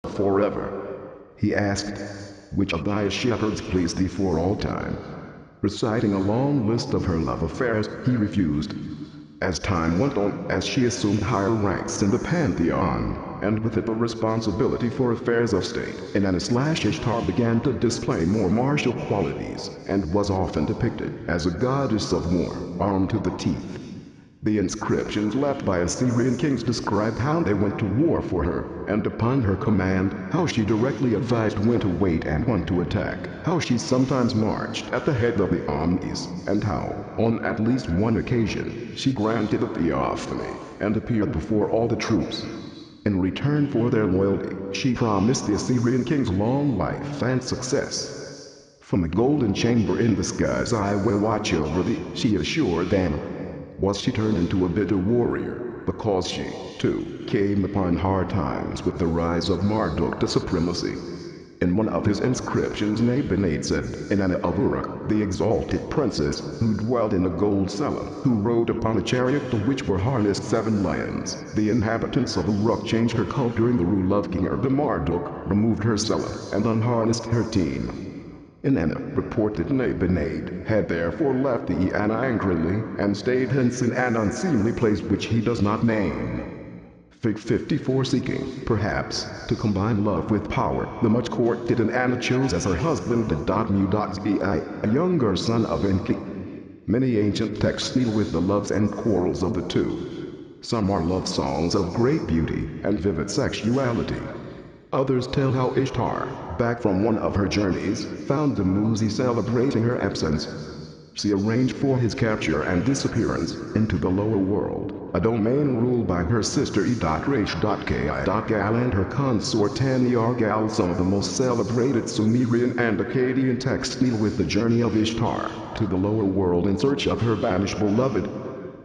forever. He asked, "Which of thy shepherds pleased thee for all time?" Reciting a long list of her love affairs, he refused. As time went on, as she assumed higher ranks in the pantheon, and with it the responsibility for affairs of state, Inanna/Ishtar began to display more martial qualities, and was often depicted as a goddess of war, armed to the teeth. The inscriptions left by Assyrian kings describe how they went to war for her, and upon her command, how she directly advised when to wait and when to attack, how she sometimes marched at the head of the armies, and how, on at least one occasion, she granted a theophany, and appeared before all the troops. In return for their loyalty, she promised the Assyrian kings long life and success. "From a golden chamber in the skies I will watch over thee," she assured them. Was she turned into a bitter warrior, because she, too, came upon hard times with the rise of Marduk to supremacy. In one of his inscriptions Nebuchadnezzar said, "Inanna of Uruk, the exalted princess, who dwelt in a gold cellar, who rode upon a chariot to which were harnessed 7 lions. The inhabitants of Uruk changed her cult during the rule of King Marduk, removed her cellar, and unharnessed her team." Inanna, reported Nebuchadnezzar, had therefore left the Eanna angrily, and stayed hence in an unseemly place which he does not name. Fig 54. Seeking, perhaps, to combine love with power, the much courted Inanna chose as her husband Muzi, a younger son of Enki. Many ancient texts deal with the loves and quarrels of the two. Some are love songs of great beauty and vivid sexuality. Others tell how Ishtar, back from one of her journeys, found the Muzi celebrating her absence. She arranged for his capture and disappearance into the lower world, a domain ruled by her sister E.Rach.Ki.Gal and her consort Tani-Argal. Some of the most celebrated Sumerian and Akkadian texts deal with the journey of Ishtar to the lower world in search of her banished beloved.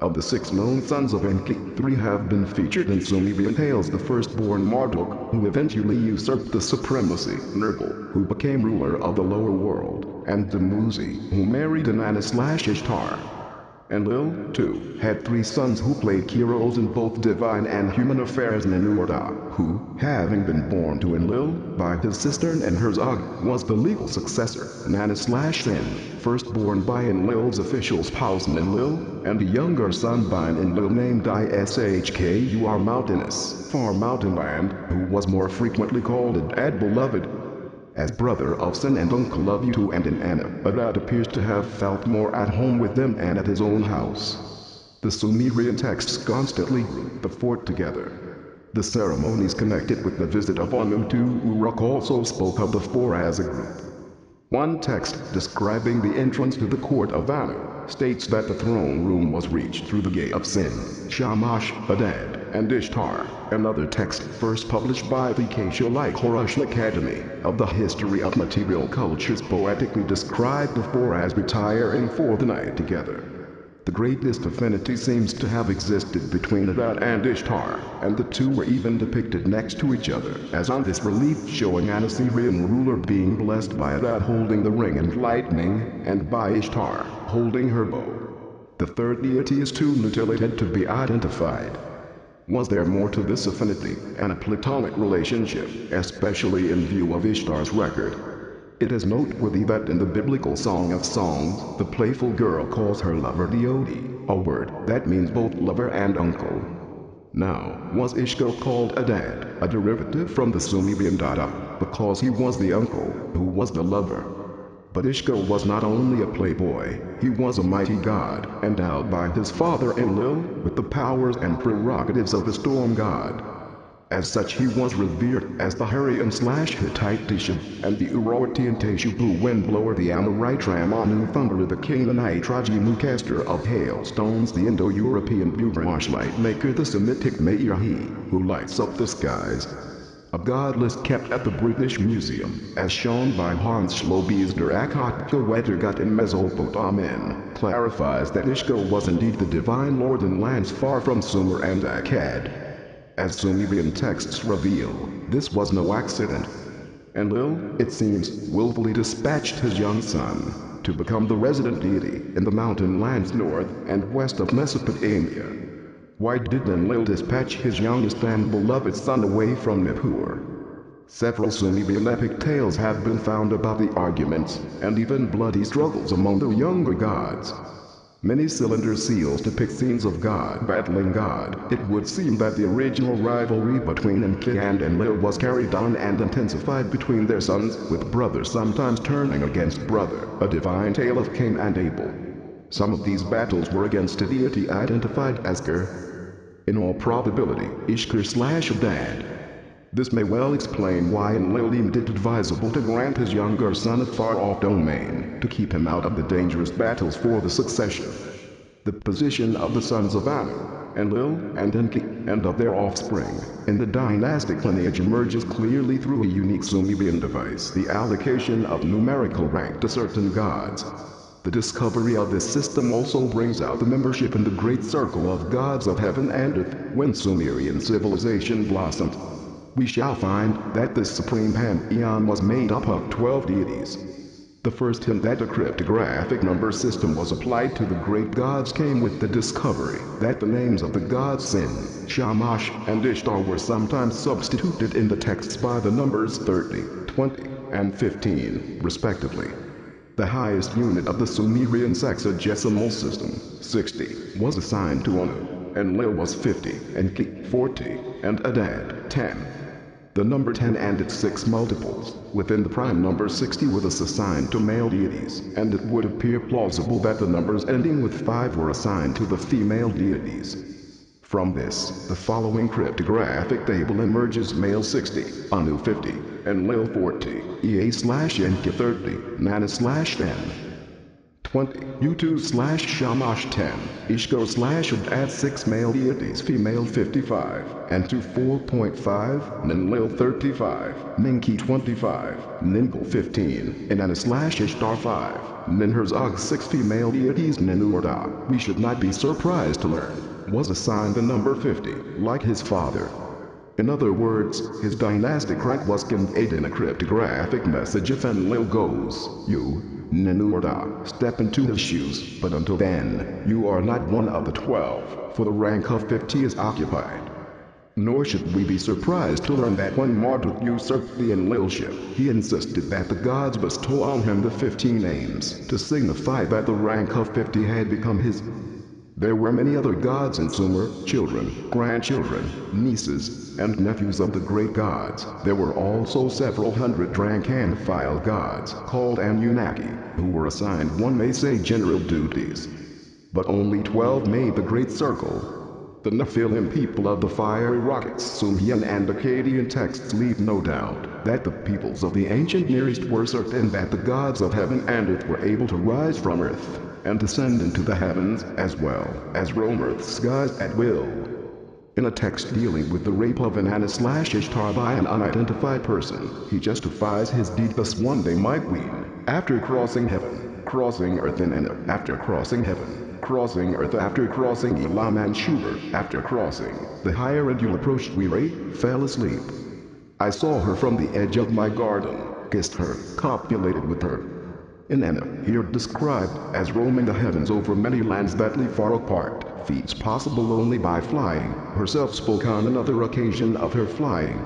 Of the 6 known sons of Enki, 3 have been featured in Sumerian tales: the firstborn Marduk, who eventually usurped the supremacy, Nergal, who became ruler of the lower world, and Muzi, who married Inanna/Ishtar. Enlil, too, had 3 sons who played key roles in both divine and human affairs. Ninurta, who, having been born to Enlil by his sister Enherzog, was the legal successor. Nanna/Sin, firstborn by Enlil's official spouse Enlil, and a younger son by Enlil named Ishkur Mountainous, far mountain land, who was more frequently called Adad beloved. As brother of Sin and uncle of Utu and Inanna, Adad appears to have felt more at home with them and at his own house. The Sumerian texts constantly group the 4 together. The ceremonies connected with the visit of Anu to Uruk also spoke of the 4 as a group. One text, describing the entrance to the court of Anu, states that the throne room was reached through the gate of Sin, Shamash, Adad, and Ishtar. Another text, first published by the Catholic Russian Academy of the History of Material Cultures, poetically described the 4 as retiring for the night together. The greatest affinity seems to have existed between Adad and Ishtar, and the 2 were even depicted next to each other, as on this relief showing an Assyrian ruler being blessed by Adad holding the ring and lightning, and by Ishtar holding her bow. The third deity is too mutilated to be identified. Was there more to this affinity, and a platonic relationship, especially in view of Ishtar's record? It is noteworthy that in the biblical Song of Songs, the playful girl calls her lover Deodi, a word that means both lover and uncle. Now, was Ishtar called Adad, a derivative from the Sumerian Dada, because he was the uncle, who was the lover? But Ishtar was not only a playboy, he was a mighty god, endowed by his father Enlil with the powers and prerogatives of a storm god. As such, he was revered as the Hurrian/Hittite Tishub, and the Urartian Teshubu windblower, the Amorite Ramanu Thunderer, the Canaanite Rajimu caster of hailstones, the Indo-European Bubrash light maker, the Semitic Meirahi, who lights up the skies. A god list kept at the British Museum, as shown by Hans Schlobi's Der Akkadische Wettergott in Mesopotamia, clarifies that Ishtar was indeed the divine lord in lands far from Sumer and Akkad. As Sumerian texts reveal, this was no accident. Enlil, it seems, willfully dispatched his young son to become the resident deity in the mountain lands north and west of Mesopotamia. Why did Enlil dispatch his youngest and beloved son away from Nibiru? Several Sumerian epic tales have been found about the arguments, and even bloody struggles among the younger gods. Many cylinder seals depict scenes of God battling God. It would seem that the original rivalry between Enki and Enlil was carried on and intensified between their sons, with brother sometimes turning against brother, a divine tale of Cain and Abel. Some of these battles were against a deity identified as Ger. In all probability, Ishkur/Adad. This may well explain why Enlil deemed it advisable to grant his younger son a far-off domain, to keep him out of the dangerous battles for the succession. The position of the sons of Anu, Enlil, and Enki, and of their offspring, in the dynastic lineage emerges clearly through a unique Sumerian device, the allocation of numerical rank to certain gods. The discovery of this system also brings out the membership in the great circle of gods of heaven and earth. When Sumerian civilization blossomed, we shall find that this supreme pantheon was made up of 12 deities. The first hint that a cryptographic number system was applied to the great gods came with the discovery that the names of the gods Sin, Shamash, and Ishtar were sometimes substituted in the texts by the numbers 30, 20, and 15, respectively. The highest unit of the Sumerian sexagesimal system, 60, was assigned to Anu. Enlil was 50, Enki 40, and Adad 10. The number 10 and its 6 multiples, within the prime number 60, were thus assigned to male deities, and it would appear plausible that the numbers ending with 5 were assigned to the female deities. From this, the following cryptographic table emerges: male 60, Anu 50, Enlil 40, Ea/Enki 30, Nana/10. 20, U2/Shamash 10, Ishtar/Adad 6 male deities, female 55, and 4.5, Enlil 35, Ninki 25, Ningal 15, Inanna/Ishtar 5, Ninhursag 6 female deities. Ninurta, we should not be surprised to learn, was assigned the number 50, like his father. In other words, his dynastic rank was conveyed in a cryptographic message. If Enlil goes, you, Ninurta, step into his shoes, but until then, you are not one of the 12, for the rank of 50 is occupied. Nor should we be surprised to learn that when Marduk usurped the Enlilship, he insisted that the gods bestow on him the 15 names, to signify that the rank of 50 had become his. There were many other gods in Sumer, children, grandchildren, nieces, and nephews of the great gods. There were also several hundred rank and file gods, called Anunnaki, who were assigned, one may say, general duties. But only 12 made the great circle. The Nephilim, people of the fiery rockets. Sumerian and Akkadian texts leave no doubt that the peoples of the ancient Near East were certain that the gods of heaven and earth were able to rise from earth and descend into the heavens, as well as roam earth's skies at will. In a text dealing with the rape of Inanna/Ishtar by an unidentified person, he justifies his deed thus: one day my queen, after crossing heaven, crossing earth in Enna, after crossing heaven, crossing earth, after crossing Elam and Shubert, after crossing the higher and you approached weary, fell asleep. I saw her from the edge of my garden, kissed her, copulated with her. In Enna, here described as roaming the heavens over many lands that lay far apart, feats possible only by flying, herself spoke on another occasion of her flying.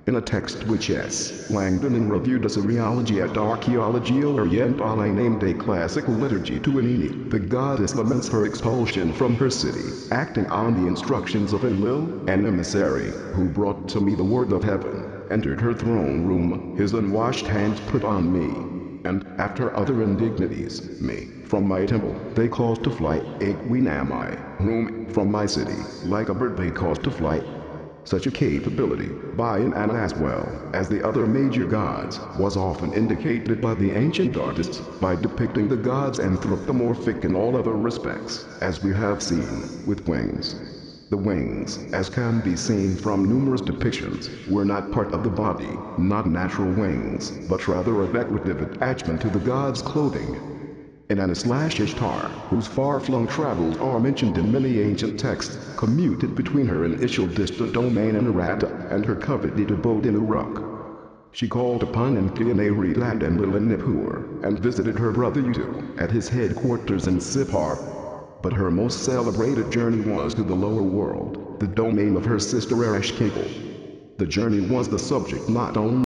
In a text which S. Langdon in Revue de Seriology et Archaeologie Orientale named a classical liturgy to Anini, the goddess laments her expulsion from her city, acting on the instructions of Enlil, an emissary, who brought to me the word of heaven, entered her throne room, his unwashed hands put on me, and, after other indignities, me, from my temple, they caused to fly. A queen am I, whom, from my city, like a bird they caused to fly. Such a capability, by Inanna as well as the other major gods, was often indicated by the ancient artists, by depicting the gods anthropomorphic in all other respects, as we have seen, with wings. The wings, as can be seen from numerous depictions, were not part of the body, not natural wings, but rather a decorative attachment to the god's clothing. Inanna/Ishtar, whose far-flung travels are mentioned in many ancient texts, commuted between her initial distant domain in Aratta and her coveted abode in Uruk. She called upon Enki in Aridad and Enlil in Nippur, and visited her brother Utu at his headquarters in Sippar. But her most celebrated journey was to the lower world, the domain of her sister Ereshkigal. The journey was the subject not only